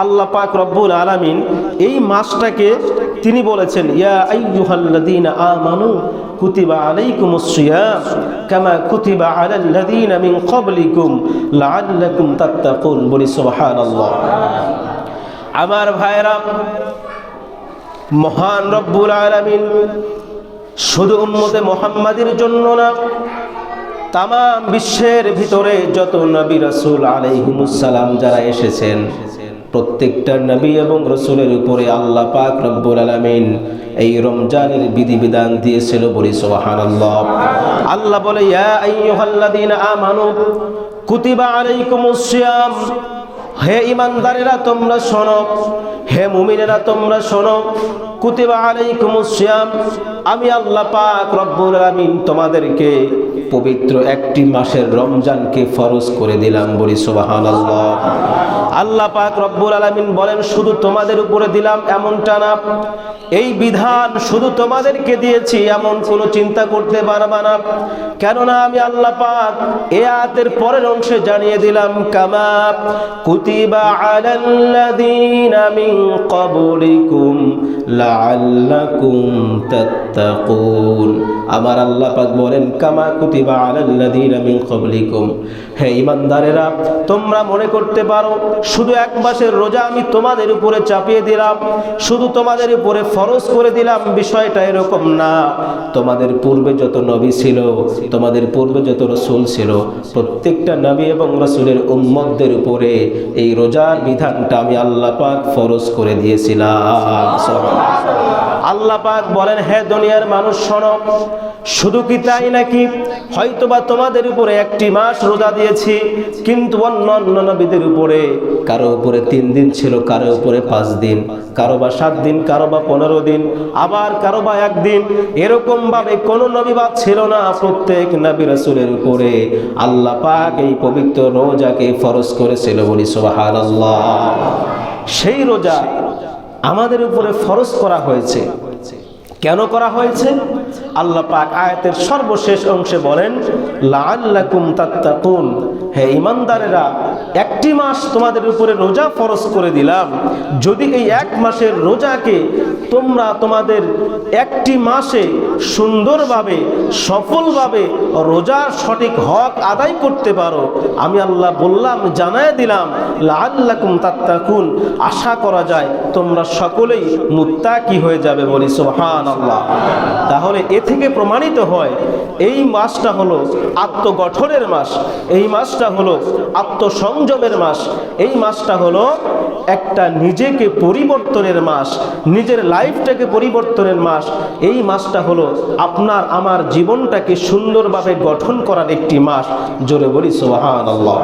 আল্লাহ পাক রব্বুল আলামিন এই মাসটাকে তিনি বলেছেন ইয়া আইয়ুহাল্লাযীনা আমানু কুতিবা আলাইকুমুস সিয়াম কামা কুতিবা আলাল্লাযীনা মিন ক্বাবলিকুম লাআল্লাকুম তাত্তাকুন। বলি সুবহানাল্লাহ। আমার ভাইরা, মহান রব্বুল আলামিন শুধু উম্মতে মুহাম্মাদের জন্য না, তাম বিশ্বের ভিতরে যত নবী রাসূল আলাইহিমুস সালাম যারা এসেছেন প্রত্যেকটা নবী এবং রাসূলের উপরে আল্লাহ পাক রব্বুল আলামিন এই রমজানের বিধিবিধান দিয়েছিল। বলি সুবহানাল্লাহ। আল্লাহ বলে ইয়া আইয়ুহাল্লাযীনা আমানু কুতিবা আলাইকুমুস সিয়াম, হে ঈমানদারেরা তোমরা শোনো, হে মুমিনেরা তোমরা শোনো, কুতিবা আলাইকুমুস সিয়াম, আমি আল্লাহ পাক রব্বুল আলামিন তোমাদেরকে পবিত্র একটি মাসের রমজানকে ফরজ করে দিলাম। বলি সুবহানাল্লাহ। আল্লাহ পাক রব্বুল আলামিন বলেন শুধু তোমাদের উপরে দিলাম এমনটা না, এই বিধান শুধু তোমাদেরকে দিয়েছি এমন কোনো চিন্তা করতে পারবা না, কেননা আমি আল্লাহ পাক এই আয়াতের পরের অংশে জানিয়ে দিলাম কামা কুতিবা আলাল্লাযীনা মিন ক্বাবলিকুম লাআল্লাকুম তাত্তাকুন। আমার আল্লাহ পাক বলেন কামা কুতিবা আলাল্লাযীনা মিন ক্বাবলিকুম, হে ঈমানদারেরা তোমরা মনে করতে পারো শুধু এক মাসের রোজা আমি তোমাদের উপরে চাপিয়ে দিলাম, শুধু তোমাদের উপরে ফরজ করে দিলাম, বিষয়টা এরকম না। তোমাদের পূর্বে যত নবী ছিল, তোমাদের পূর্বে যত রাসূল ছিল, প্রত্যেকটা নবী এবং রাসূলের উম্মতদের উপরে এই রোজার বিধানটা আমি আল্লাহ পাক ফরজ করে দিয়েছিলাম। আল্লাহ পাক বলেন হে দুনিয়ার মানুষ শোনো, শুধু কি তাই নাকি, হয়তোবা তোমাদের উপরে একটি মাস রোজা দিয়েছি, কিন্তু অন্য নবীদের উপরে কারো উপরে 3 দিন ছিল, কারো উপরে 5 দিন, কারো বা 7 দিন, কারো বা 15 দিন, আবার কারো বা 1 দিন, এরকম ভাবে কোন নবী বাদ ছিল না। প্রত্যেক নবী রাসূলের উপরে আল্লাহ পাক এই পবিত্র রোজাকে ফরজ করেছিল। বলি সুবহানাল্লাহ। সেই রোজা আমাদের উপরে ফরজ করা হয়েছে। কেন করা হয়েছে? আল্লাহ পাক আয়াতের সর্বশেষ অংশে বলেন লাআল্লাকুম তাত্তাকুন, হে ঈমানদারেরা একটি মাস তোমাদের উপরে রোজা ফরজ করে দিলাম, যদি এই এক মাসের রোজাকে তোমরা তোমাদের একটি মাসে সুন্দরভাবে সফলভাবে রোজার সঠিক হক আদায় করতে পারো, আমি আল্লাহ বললাম জানায় দিলাম লাআল্লাকুম তাত্তাকুন, আশা করা যায় তোমরা সকলেই মুত্তাকি হয়ে যাবে। বলি সুবহানাল্লাহ। তাহলে এ থেকে প্রমাণিত হয় এই মাসটা হলো আত্মগঠনের মাস, এই মাসটা হলো আত্মসংযমের মাস, এই মাসটা হলো একটা নিজেকে পরিবর্তনের মাস, নিজের লাইফটাকে পরিবর্তনের মাস। এই মাসটা হলো আপনার আমার জীবনটাকে সুন্দরভাবে গঠন করার একটি মাস। জোরে বলি সুবহানাল্লাহ।